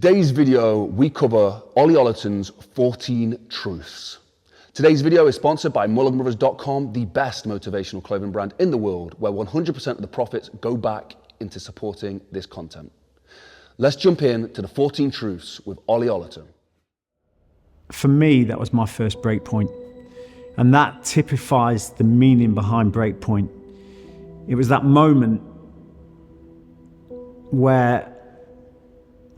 Today's video, we cover Ollie Ollerton's 14 Truths. Today's video is sponsored by MulliganBrothers.com, the best motivational clothing brand in the world, where 100% of the profits go back into supporting this content. Let's jump in to the 14 Truths with Ollie Ollerton. For me, that was my first break point. And that typifies the meaning behind break point. It was that moment where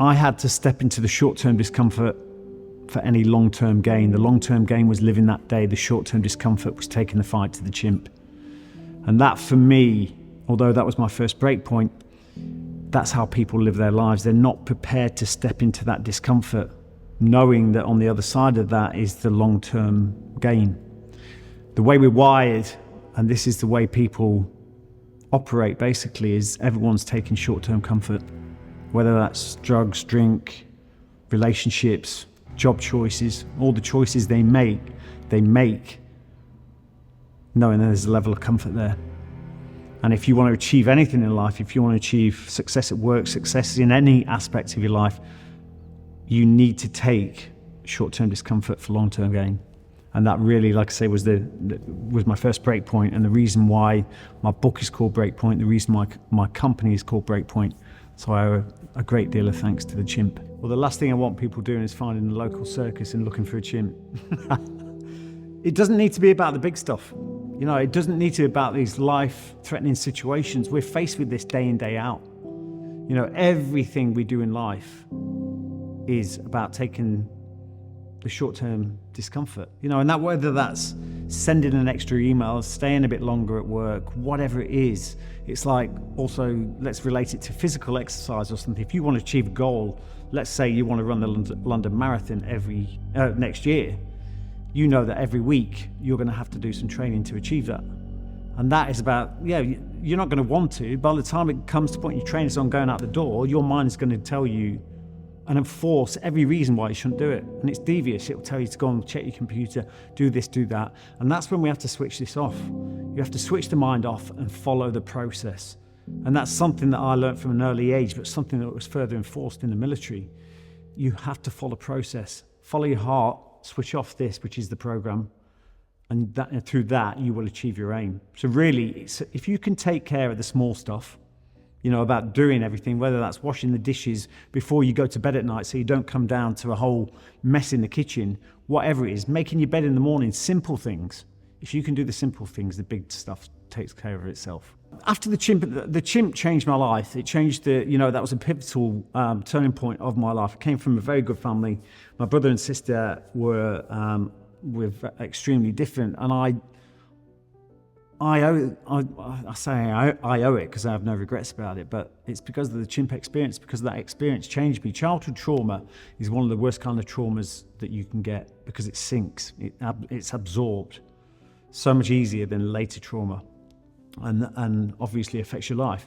I had to step into the short-term discomfort for any long-term gain. The long-term gain was living that day. The short-term discomfort was taking the fight to the chimp. And that for me, although that was my first break point, that's how people live their lives. They're not prepared to step into that discomfort, knowing that on the other side of that is the long-term gain. The way we're wired, and this is the way people operate basically, is everyone's taking short-term comfort. Whether that's drugs, drink, relationships, job choices, all the choices they make knowing there's a level of comfort there. And if you want to achieve anything in life, if you want to achieve success at work, success in any aspect of your life, you need to take short-term discomfort for long-term gain. And that really, like I say, was my first break point, and the reason why my book is called Break Point, the reason why my company is called Break Point. So I owe a great deal of thanks to the chimp. Well, the last thing I want people doing is finding the local circus and looking for a chimp. It doesn't need to be about the big stuff. You know, it doesn't need to be about these life-threatening situations. We're faced with this day in, day out. You know, everything we do in life is about taking the short-term discomfort, you know, and that whether that's sending an extra email, staying a bit longer at work, whatever it is, it's like also let's relate it to physical exercise or something. If you want to achieve a goal, let's say you want to run the London Marathon next year, you know that every week you're going to have to do some training to achieve that. And that is about, yeah, you're not going to want to. By the time it comes to the point your training's on going out the door, your mind is going to tell you and enforce every reason why you shouldn't do it. And it's devious. It'll tell you to go and check your computer, do this, do that. And that's when we have to switch this off. You have to switch the mind off and follow the process. And that's something that I learned from an early age, but something that was further enforced in the military. You have to follow process. Follow your heart, switch off this, which is the program. And through that, you will achieve your aim. So really, if you can take care of the small stuff, you know, about doing everything, whether that's washing the dishes before you go to bed at night so you don't come down to a whole mess in the kitchen, whatever it is, making your bed in the morning, simple things. If you can do the simple things, the big stuff takes care of itself. After the chimp changed my life. It changed that was a pivotal turning point of my life. I came from a very good family. My brother and sister were extremely different, and I say I owe it because I have no regrets about it, but it's because of the chimp experience, because that experience changed me. Childhood trauma is one of the worst kind of traumas that you can get because it sinks, it's absorbed so much easier than later trauma, and obviously affects your life.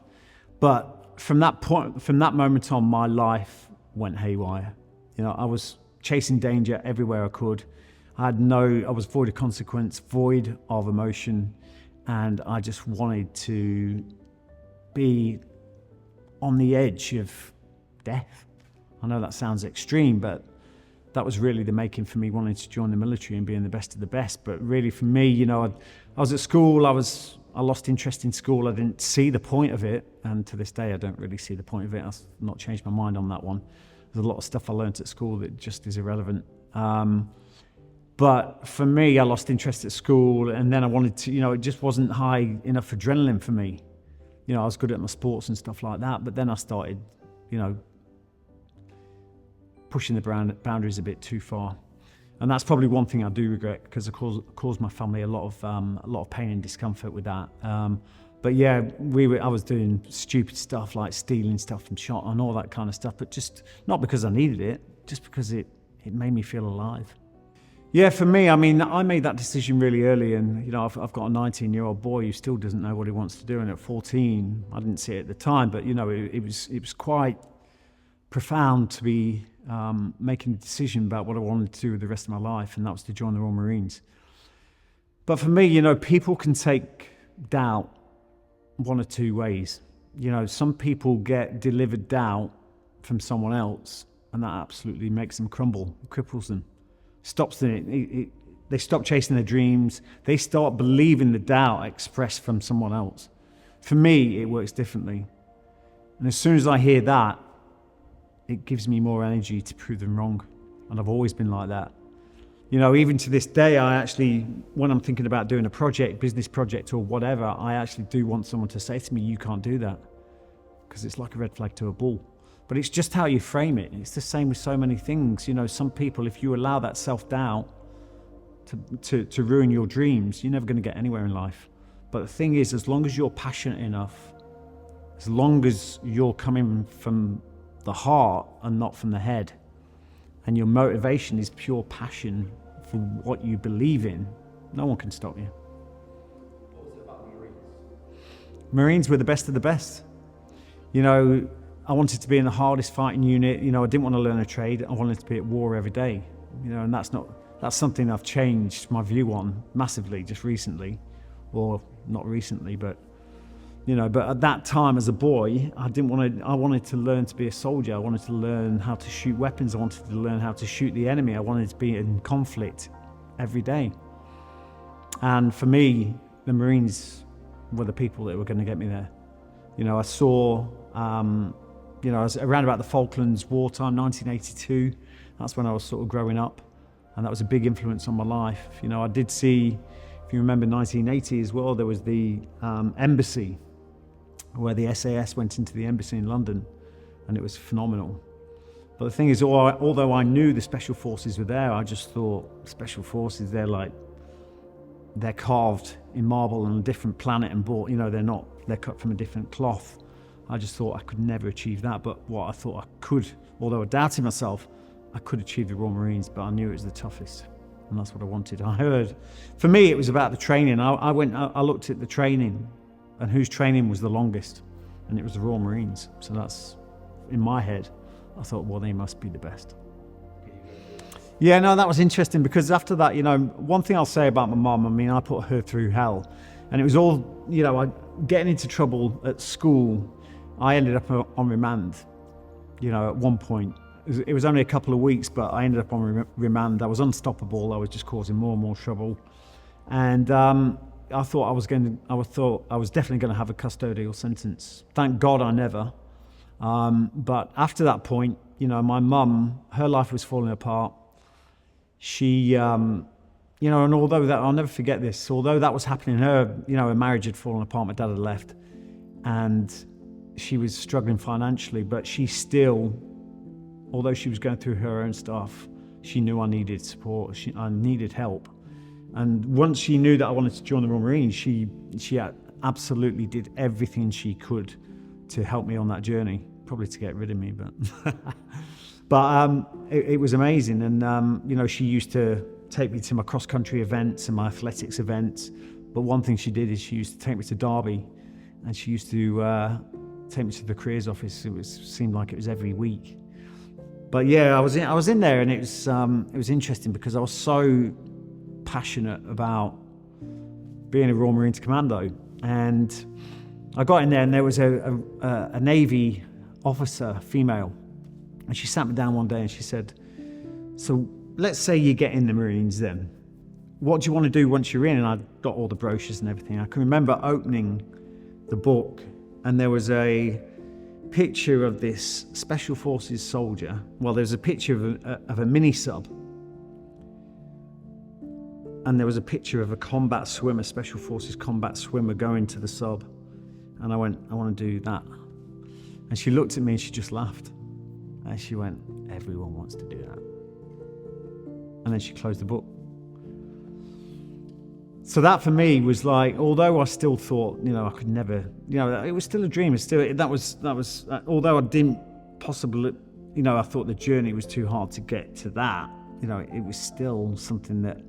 But from that moment on, my life went haywire. You know, I was chasing danger everywhere I could. I was void of consequence, void of emotion. And I just wanted to be on the edge of death. I know that sounds extreme, but that was really the making for me wanting to join the military and being the best of the best. But really for me, you know, I was at school, I lost interest in school. I didn't see the point of it. And to this day, I don't really see the point of it. I've not changed my mind on that one. There's a lot of stuff I learned at school that just is irrelevant. But for me, I lost interest at school, and then I wanted to, you know, it just wasn't high enough adrenaline for me. You know, I was good at my sports and stuff like that, but then I started, you know, pushing the boundaries a bit too far. And that's probably one thing I do regret, because it caused my family a lot of pain and discomfort with that. But yeah, I was doing stupid stuff like stealing stuff from shop and all that kind of stuff, but just not because I needed it, just because it made me feel alive. Yeah, for me, I mean, I made that decision really early, and you know, I've got a 19-year-old boy who still doesn't know what he wants to do, and at 14, I didn't see it at the time, but you know, it was quite profound to be making a decision about what I wanted to do with the rest of my life, and that was to join the Royal Marines. But for me, you know, people can take doubt one of two ways. You know, some people get delivered doubt from someone else, and that absolutely makes them crumble, cripples them, stops them. They stop chasing their dreams. They start believing the doubt expressed from someone else. For me, it works differently. And as soon as I hear that, it gives me more energy to prove them wrong. And I've always been like that. You know, even to this day, I actually, when I'm thinking about doing a project, business project or whatever, I actually do want someone to say to me, you can't do that. Because it's like a red flag to a bull. But it's just how you frame it. It's the same with so many things. You know, some people, if you allow that self-doubt to ruin your dreams, you're never going to get anywhere in life. But the thing is, as long as you're passionate enough, as long as you're coming from the heart and not from the head, and your motivation is pure passion for what you believe in, no one can stop you. What was it about the Marines? Marines were the best of the best. You know, I wanted to be in the hardest fighting unit. You know, I didn't want to learn a trade. I wanted to be at war every day. You know, and that's something I've changed my view on massively just recently, or not recently, but you know. But at that time, as a boy, I wanted to learn to be a soldier. I wanted to learn how to shoot weapons. I wanted to learn how to shoot the enemy. I wanted to be in conflict every day. And for me, the Marines were the people that were going to get me there. You know, I saw, you know, I was around about the Falklands wartime, 1982. That's when I was sort of growing up, and that was a big influence on my life. You know, I did see, if you remember 1980 as well, there was the embassy, where the SAS went into the embassy in London, and it was phenomenal. But the thing is, although I knew the special forces were there, I just thought special forces, they're carved in marble on a different planet and bought, you know, they're cut from a different cloth. I just thought I could never achieve that. But what I thought I could, although I doubted myself, I could achieve the Royal Marines, but I knew it was the toughest, and that's what I wanted. I heard, for me, it was about the training. I looked at the training, and whose training was the longest, and it was the Royal Marines. So that's, in my head, I thought, well, they must be the best. Yeah, no, that was interesting, because after that, you know, one thing I'll say about my mum, I mean, I put her through hell, and it was all, you know, getting into trouble at school. I ended up on remand, you know, at one point. It was only a couple of weeks, but I ended up on remand. I was unstoppable. I was just causing more and more trouble. And I thought I was definitely going to have a custodial sentence. Thank God I never. But after that point, you know, my mum, her life was falling apart. She, you know, and although that, I'll never forget this, although that was happening, her marriage had fallen apart, my dad had left, and she was struggling financially, but she still, although she was going through her own stuff, she knew I needed support, I needed help. And once she knew that I wanted to join the Royal Marines, she absolutely did everything she could to help me on that journey, probably to get rid of me, but but it was amazing. And you know, she used to take me to my cross-country events and my athletics events, but one thing she did is she used to take me to Derby, and she used to take me to the careers office. It seemed like it was every week. But yeah, I was in there, and it was interesting because I was so passionate about being a Royal Marines Commando, and I got in there, and there was a Navy officer, female, and she sat me down one day and she said, "So let's say you get in the Marines, then what do you want to do once you're in?" And I got all the brochures and everything. I can remember opening the book, and there was a picture of this Special Forces soldier. Well, there's a picture of a mini sub, and there was a picture of a combat swimmer, Special Forces combat swimmer, going to the sub. And I went, "I want to do that." And she looked at me and she just laughed, and she went, "Everyone wants to do that." And then she closed the book. So that for me was like, although I still thought, you know, I could never, you know, it was still a dream. It's still, that was, although I didn't possibly, you know, I thought the journey was too hard to get to that, you know, it was still something that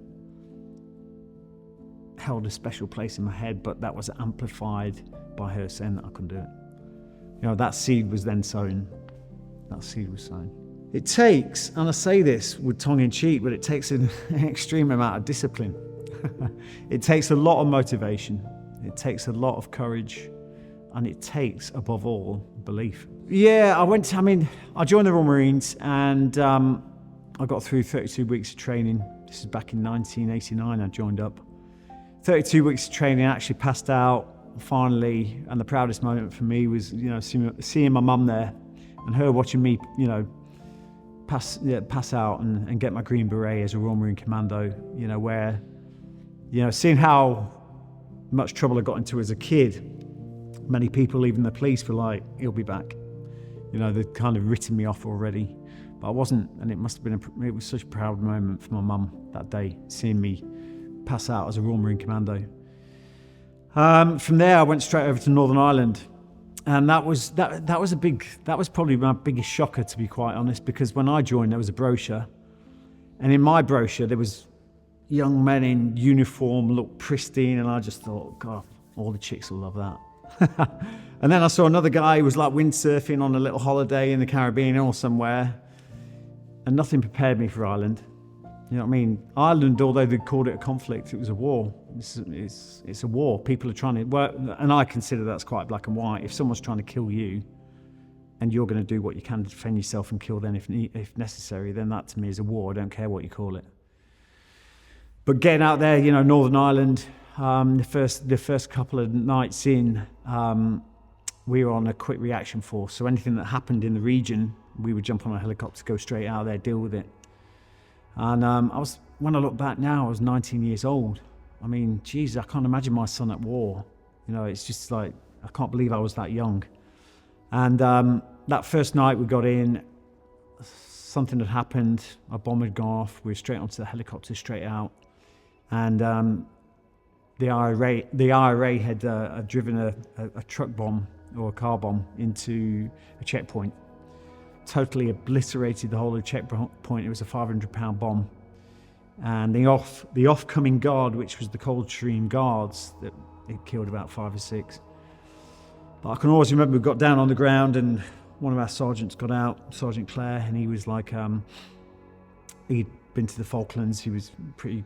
held a special place in my head, but that was amplified by her saying that I couldn't do it. You know, that seed was then sown. That seed was sown. It takes, and I say this with tongue in cheek, but it takes an extreme amount of discipline. It takes a lot of motivation. It takes a lot of courage, and it takes, above all, belief. Yeah, I joined the Royal Marines, and I got through 32 weeks of training. This is back in 1989 I joined up. 32 weeks of training, actually passed out finally, and the proudest moment for me was, seeing my mum there and her watching me, pass out and get my Green Beret as a Royal Marine Commando, where, seeing how much trouble I got into as a kid. Many people, even the police, were like, he'll be back. They'd kind of written me off already, but I wasn't, and it must have been, it was such a proud moment for my mum that day, seeing me pass out as a Royal Marine Commando. From there, I went straight over to Northern Ireland, and that was probably my biggest shocker, to be quite honest, because when I joined, there was a brochure, and in my brochure, there was young men in uniform, looked pristine, and I just thought, God, all the chicks will love that. And then I saw another guy who was like windsurfing on a little holiday in the Caribbean or somewhere, and nothing prepared me for Ireland. You know what I mean? Ireland, although they called it a conflict, it was a war. It's a war. People are trying to, and I consider that's quite black and white. If someone's trying to kill you, and you're going to do what you can to defend yourself and kill them if necessary, then that to me is a war. I don't care what you call it. But getting out there, Northern Ireland, the first couple of nights in, we were on a quick reaction force. So anything that happened in the region, we would jump on a helicopter, go straight out there, deal with it. And when I look back now, I was 19 years old. I mean, geez, I can't imagine my son at war. It's just like, I can't believe I was that young. And that first night we got in, something had happened. A bomb had gone off. We were straight onto the helicopter, straight out. And the IRA had driven a truck bomb or a car bomb into a checkpoint. Totally obliterated the whole of the checkpoint. It was a 500-pound bomb. And the off-coming guard, which was the Coldstream Guards, that it killed about 5 or 6. But I can always remember we got down on the ground and one of our sergeants got out, Sergeant Clare, and he was like, he'd been to the Falklands. He was pretty,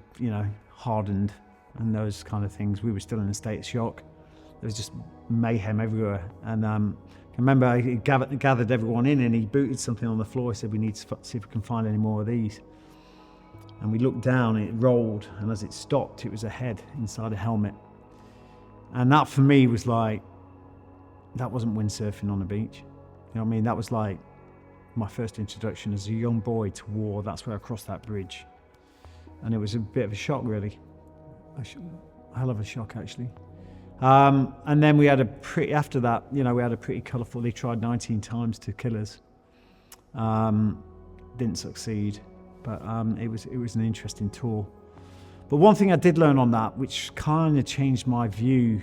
hardened and those kind of things. We were still in a state of shock. There was just mayhem everywhere. And I remember he gathered everyone in and he booted something on the floor. He said, we need to see if we can find any more of these. And we looked down and it rolled. And as it stopped, it was a head inside a helmet. And that for me was like, that wasn't windsurfing on the beach. You know what I mean? That was like my first introduction as a young boy to war. That's where I crossed that bridge. And it was a bit of a shock, really. A hell of a shock, actually. And then we had after that, we had a pretty colourful, they tried 19 times to kill us. Didn't succeed, but it was an interesting tour. But one thing I did learn on that, which kind of changed my view,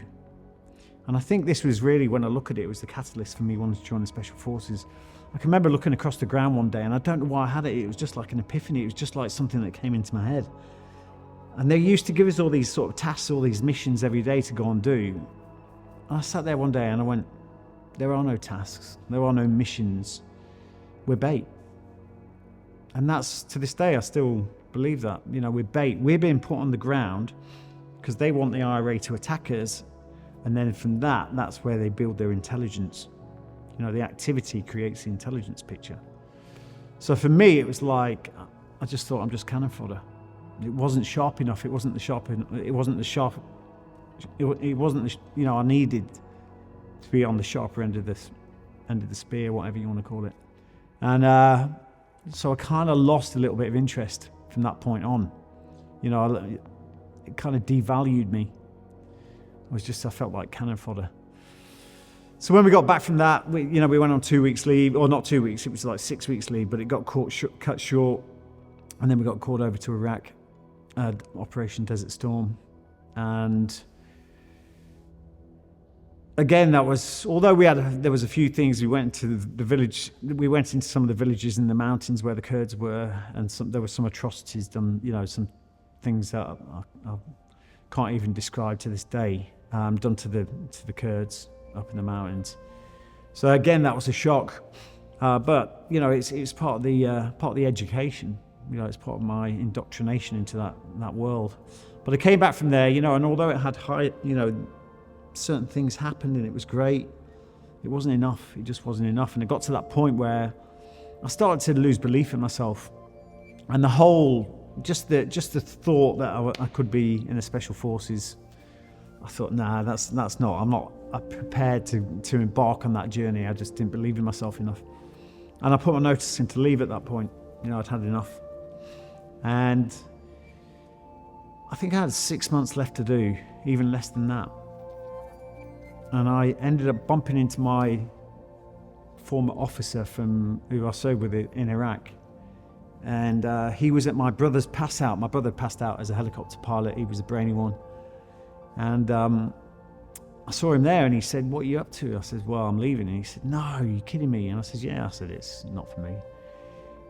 and I think this was really, when I look at it, it was the catalyst for me wanting to join the Special Forces. I can remember looking across the ground one day, and I don't know why I had it. It was just like an epiphany. It was just like something that came into my head. And they used to give us all these sort of tasks, all these missions every day to go and do. And I sat there one day and I went, there are no tasks. There are no missions. We're bait. And that's, to this day, I still believe that. We're bait. We're being put on the ground because they want the IRA to attack us. And then from that's where they build their intelligence. The activity creates the intelligence picture. So for me, it was like, I just thought I'm just cannon fodder. It wasn't sharp enough. I needed to be on the sharper end of the spear, whatever you want to call it. And so I kind of lost a little bit of interest from that point on. It kind of devalued me. I felt like cannon fodder. So when we got back from that, we went on 2 weeks leave, or not 2 weeks, it was like 6 weeks leave, but it got cut short. And then we got called over to Iraq, Operation Desert Storm. And again, that was, although there was a few things, we went into the village, we went into some of the villages in the mountains where the Kurds were, and there were some atrocities done, some things that I can't even describe to this day, done to the Kurds up in the mountains. So again, that was a shock. But it's part of the education. It's part of my indoctrination into that world. But I came back from there, and although it had certain things happened and it was great, It wasn't enough. It just wasn't enough. And it got to that point where I started to lose belief in myself. And the whole, just the thought that I could be in the Special Forces, I thought, nah, that's not, I'm not prepared to embark on that journey. I just didn't believe in myself enough. And I put my notice in to leave at that point. I'd had enough. And I think I had 6 months left to do, even less than that. And I ended up bumping into my former officer from who I served with in Iraq. And he was at my brother's pass out. My brother passed out as a helicopter pilot. He was a brainy one. And I saw him there and he said, "What are you up to?" I said, "Well, I'm leaving." And he said, "No, are you kidding me?" And I said, "Yeah." I said, "It's not for me."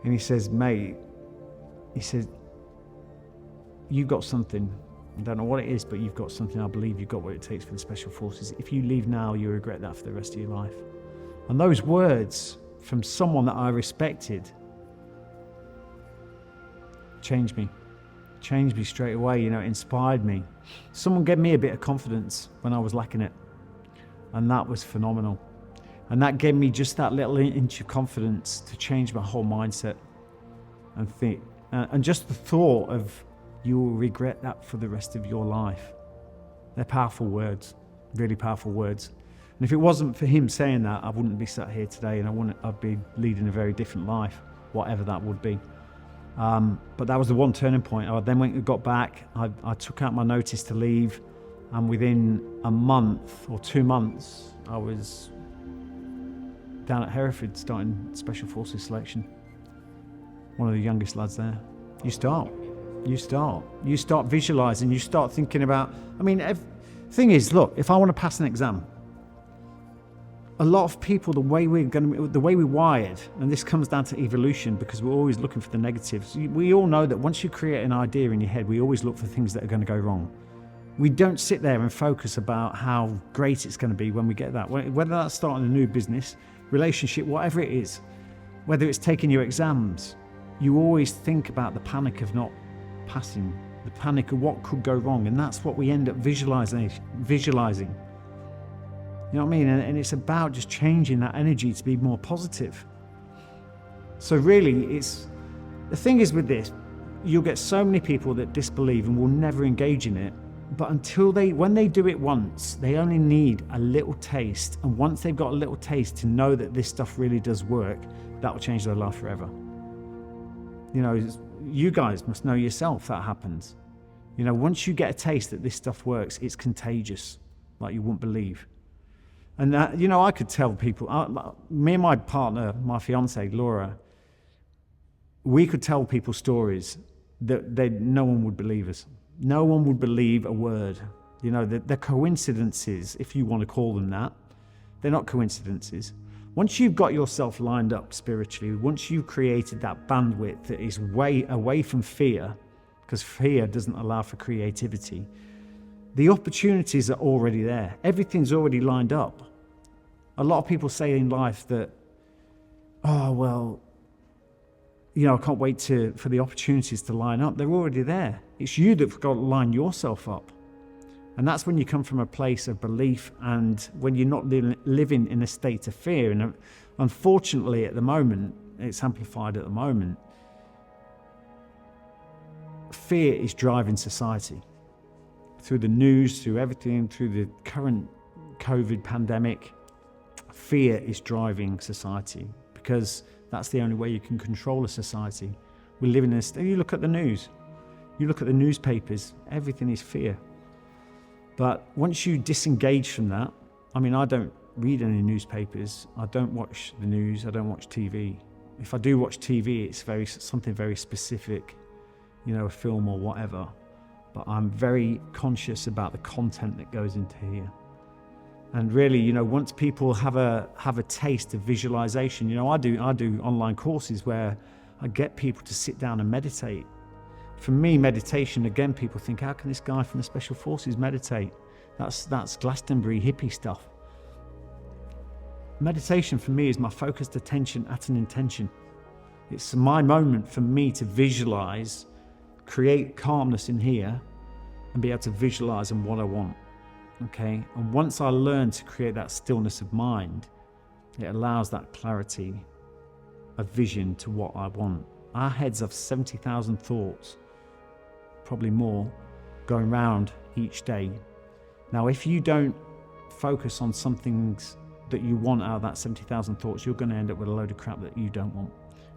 And he says, "Mate," he said, "You've got something. I don't know what it is, but you've got something. I believe you've got what it takes for the Special Forces. If you leave now, you'll regret that for the rest of your life." And those words from someone that I respected changed me straight away. It inspired me. Someone gave me a bit of confidence when I was lacking it, and that was phenomenal. And that gave me just that little inch of confidence to change my whole mindset and think, and just the thought of, you will regret that for the rest of your life. They're powerful words, really powerful words. And if it wasn't for him saying that, I wouldn't be sat here today, and I'd be leading a very different life, whatever that would be. But that was the one turning point. I then got back, I took out my notice to leave, and within a month or 2 months, I was down at Hereford starting Special Forces selection. One of the youngest lads there. You start visualizing, you start thinking about, thing is, look, if I want to pass an exam, a lot of people, the way we're wired, and this comes down to evolution, because we're always looking for the negatives. We all know that once you create an idea in your head, we always look for things that are going to go wrong. We don't sit there and focus about how great it's going to be when we get that. Whether that's starting a new business, relationship, whatever it is, whether it's taking your exams, you always think about the panic of not passing, the panic of what could go wrong, and that's what we end up visualizing. You know what I mean? And it's about just changing that energy to be more positive. So really, the thing is with this, you'll get so many people that disbelieve and will never engage in it. But when they do it once, they only need a little taste. And once they've got a little taste to know that this stuff really does work, that will change their life forever. You guys must know yourself that happens. Once you get a taste that this stuff works, it's contagious, like you wouldn't believe. And that, I could tell people, me and my partner, my fiance, Laura, we could tell people stories that no one would believe us. No one would believe a word. The coincidences, if you want to call them that, they're not coincidences. Once you've got yourself lined up spiritually, once you've created that bandwidth that is way away from fear, because fear doesn't allow for creativity, the opportunities are already there. Everything's already lined up. A lot of people say in life that, oh, well, I can't wait for the opportunities to line up. They're already there. It's you that've got to line yourself up. And that's when you come from a place of belief, and when you're not living in a state of fear. And unfortunately, at the moment, it's amplified at the moment, fear is driving society. Through the news, through everything, through the current COVID pandemic, fear is driving society, because that's the only way you can control a society. We live in this, you look at the news, you look at the newspapers, everything is fear. But once you disengage from that, I don't read any newspapers, I don't watch the news, I don't watch TV. If I do watch TV, it's something very specific, a film or whatever. But I'm very conscious about the content that goes into here. And really, once people have a taste of visualization, I do online courses where I get people to sit down and meditate. For me, meditation, again, people think, how can this guy from the Special Forces meditate? That's Glastonbury hippie stuff. Meditation for me is my focused attention at an intention. It's my moment for me to visualize, create calmness in here, and be able to visualize on what I want. Okay, and once I learn to create that stillness of mind, It allows that clarity of vision to what I want. Our heads have 70,000 thoughts, probably more, going round each day. Now, if you don't focus on some things that you want out of that 70,000 thoughts, you're going to end up with a load of crap that you don't want.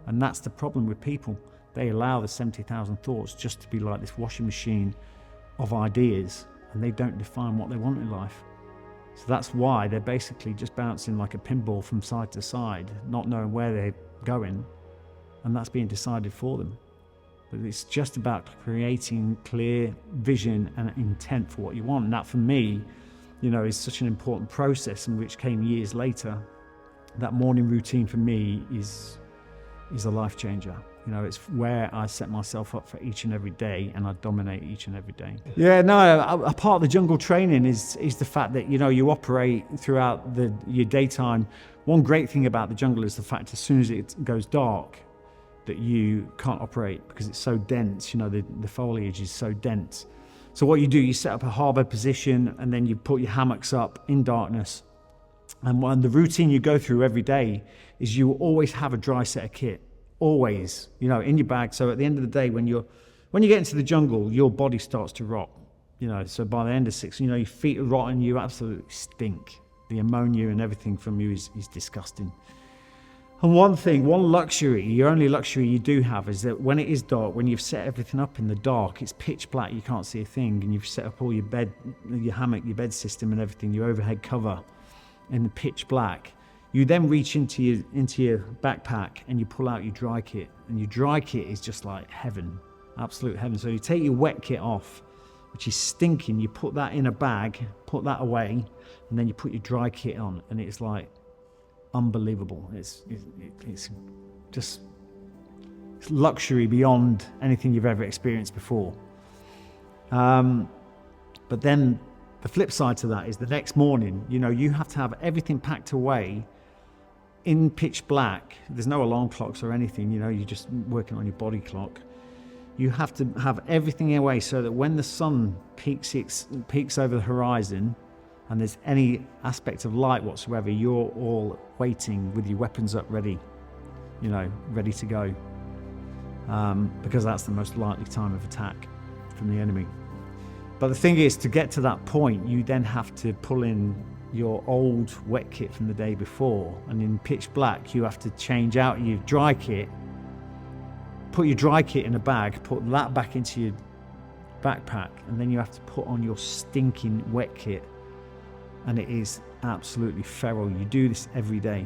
And that's the problem with people. They allow the 70,000 thoughts just to be like this washing machine of ideas, and they don't define what they want in life. So that's why they're basically just bouncing like a pinball from side to side, not knowing where they're going, and that's being decided for them. But it's just about creating clear vision and intent for what you want. And that, for me, is such an important process, and which came years later. That morning routine for me is a life changer. It's where I set myself up for each and every day, and I dominate each and every day. Yeah, no, a part of the jungle training is the fact that, you operate throughout your daytime. One great thing about the jungle is the fact as soon as it goes dark, that you can't operate because it's so dense. The foliage is so dense. So what you do, you set up a harbour position, and then you put your hammocks up in darkness. And the routine you go through every day is you always have a dry set of kit. Always, in your bag. So at the end of the day, when you get into the jungle, your body starts to rot. So by the end of 6, your feet are rotten, you absolutely stink. The ammonia and everything from you is disgusting. And one luxury, your only luxury you do have, is that when it is dark, when you've set everything up in the dark, it's pitch black, you can't see a thing, and you've set up all your bed, your hammock, your bed system and everything, your overhead cover in the pitch black. You then reach into your backpack and you pull out your dry kit, and your dry kit is just like heaven, absolute heaven. So you take your wet kit off, which is stinking, you put that in a bag, put that away, and then you put your dry kit on, and it's like unbelievable. It's just luxury beyond anything you've ever experienced before. But then the flip side to that is the next morning, you have to have everything packed away in pitch black. There's no alarm clocks or anything, you're just working on your body clock. You have to have everything away so that when the sun peaks over the horizon and there's any aspect of light whatsoever, you're all waiting with your weapons up ready, ready to go. Because that's the most likely time of attack from the enemy. But the thing is, to get to that point, you then have to pull in your old wet kit from the day before, and in pitch black you have to change out your dry kit, put your dry kit in a bag, put that back into your backpack, and then you have to put on your stinking wet kit, and it is absolutely feral. You do this every day,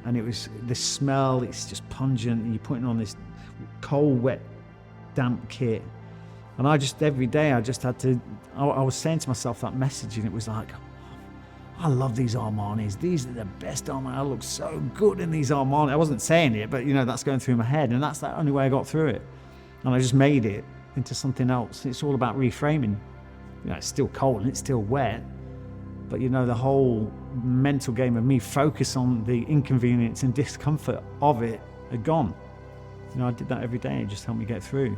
and it was the smell, it's just pungent, and you're putting on this cold, wet, damp kit. And every day I was saying to myself that message, and it was like, I love these Armanis. These are the best Armani. I look so good in these Armani. I wasn't saying it, but that's going through my head, and that's the only way I got through it. And I just made it into something else. It's all about reframing. It's still cold and it's still wet, but the whole mental game of me focus on the inconvenience and discomfort of it are gone. I did that every day. It just helped me get through.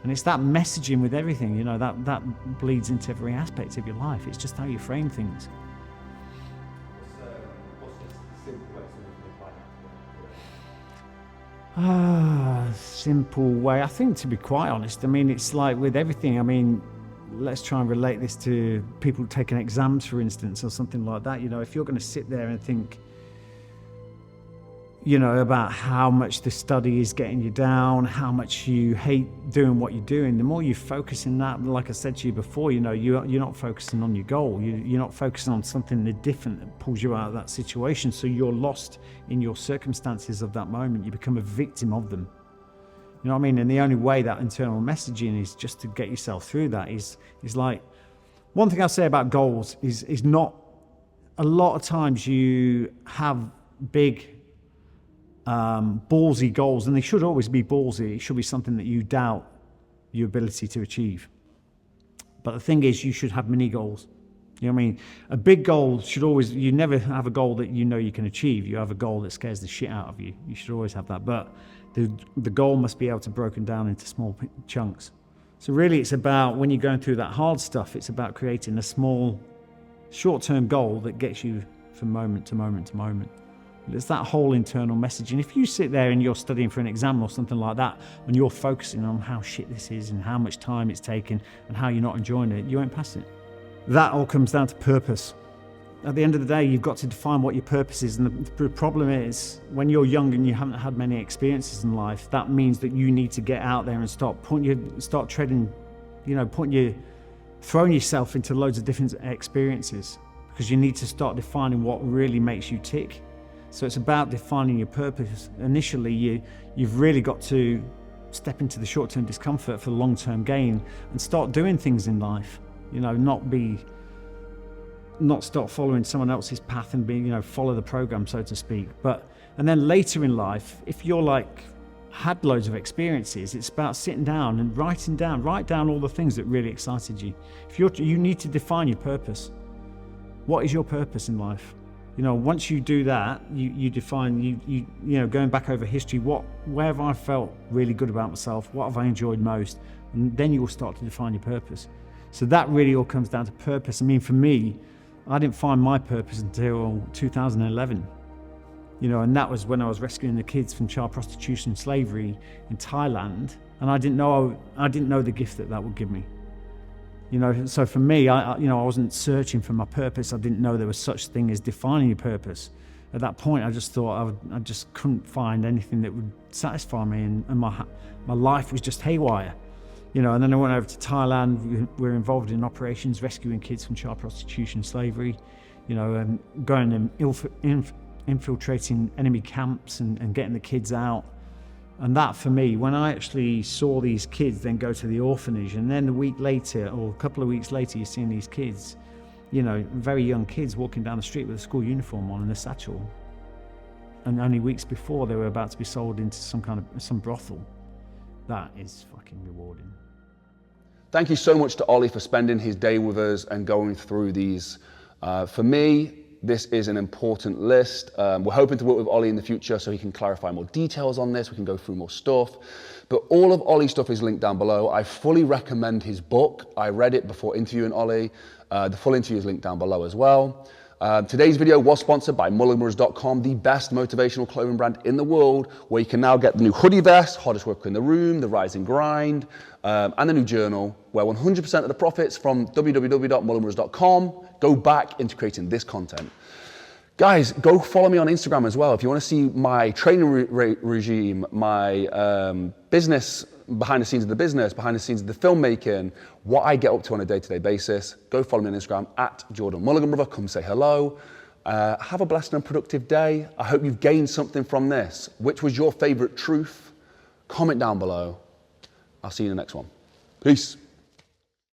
And it's that messaging with everything, that bleeds into every aspect of your life. It's just how you frame things. What's the simple way to apply that? Simple way. I think, to be quite honest, it's like with everything. Let's try and relate this to people taking exams, for instance, or something like that. If you're going to sit there and think, about how much the study is getting you down, how much you hate doing what you're doing, the more you focus in that, like I said to you before, you're not focusing on your goal. You're not focusing on something different that pulls you out of that situation. So you're lost in your circumstances of that moment. You become a victim of them. You know what I mean? And the only way that internal messaging is just to get yourself through that is like, one thing I'll say about goals is not, a lot of times you have big, ballsy goals, and they should always be ballsy. It should be something that you doubt your ability to achieve. But the thing is, you should have mini goals. You know what I mean? A big goal should always, you never have a goal that you can achieve. You have a goal that scares the shit out of you. You should always have that. But the goal must be able to be broken down into small chunks. So really it's about, when you're going through that hard stuff, it's about creating a small, short-term goal that gets you from moment to moment to moment. It's that whole internal message. And if you sit there and you're studying for an exam or something like that, and you're focusing on how shit this is and how much time it's taken and how you're not enjoying it, you won't pass it. That all comes down to purpose. At the end of the day, you've got to define what your purpose is. And the problem is, when you're young and you haven't had many experiences in life, that means that you need to get out there and start treading, throwing yourself into loads of different experiences, because you need to start defining what really makes you tick. So it's about defining your purpose. Initially, you've really got to step into the short-term discomfort for the long-term gain and start doing things in life. Not start following someone else's path and follow the program, so to speak. And then later in life, if you're had loads of experiences, it's about sitting down and write down all the things that really excited you. You need to define your purpose. What is your purpose in life? Once you do that, you define, going back over history, where have I felt really good about myself? What have I enjoyed most? And then you will start to define your purpose. So that really all comes down to purpose. I mean, for me, I didn't find my purpose until 2011. And that was when I was rescuing the kids from child prostitution and slavery in Thailand. And I didn't know the gift that would give me. So for me, I wasn't searching for my purpose. I didn't know there was such thing as defining your purpose. At that point, I just thought I just couldn't find anything that would satisfy me, and my life was just haywire. And then I went over to Thailand. We were involved in operations rescuing kids from child prostitution and slavery, and going and infiltrating enemy camps and getting the kids out. And that, for me, when I actually saw these kids then go to the orphanage, and then a week later or a couple of weeks later, you're seeing these kids, very young kids walking down the street with a school uniform on and a satchel. And only weeks before, they were about to be sold into some brothel. That is fucking rewarding. Thank you so much to Ollie for spending his day with us and going through these. For me, this is an important list. We're hoping to work with Ollie in the future so he can clarify more details on this. We can go through more stuff. But all of Ollie's stuff is linked down below. I fully recommend his book. I read it before interviewing Ollie. The full interview is linked down below as well. Today's video was sponsored by Mulligan, the best motivational clothing brand in the world, where you can now get the new hoodie vest, hottest worker in the room, the rise and grind, and the new journal, where 100% of the profits from www.mulligan.com go back into creating this content. Guys, go follow me on Instagram as well. If you want to see my training regime, my business, behind the scenes of the business, behind the scenes of the filmmaking, what I get up to on a day-to-day basis, go follow me on Instagram @JordanMulligan. Come say hello. Have a blessed and productive day. I hope you've gained something from this. Which was your favorite truth? Comment down below. I'll see you in the next one. Peace.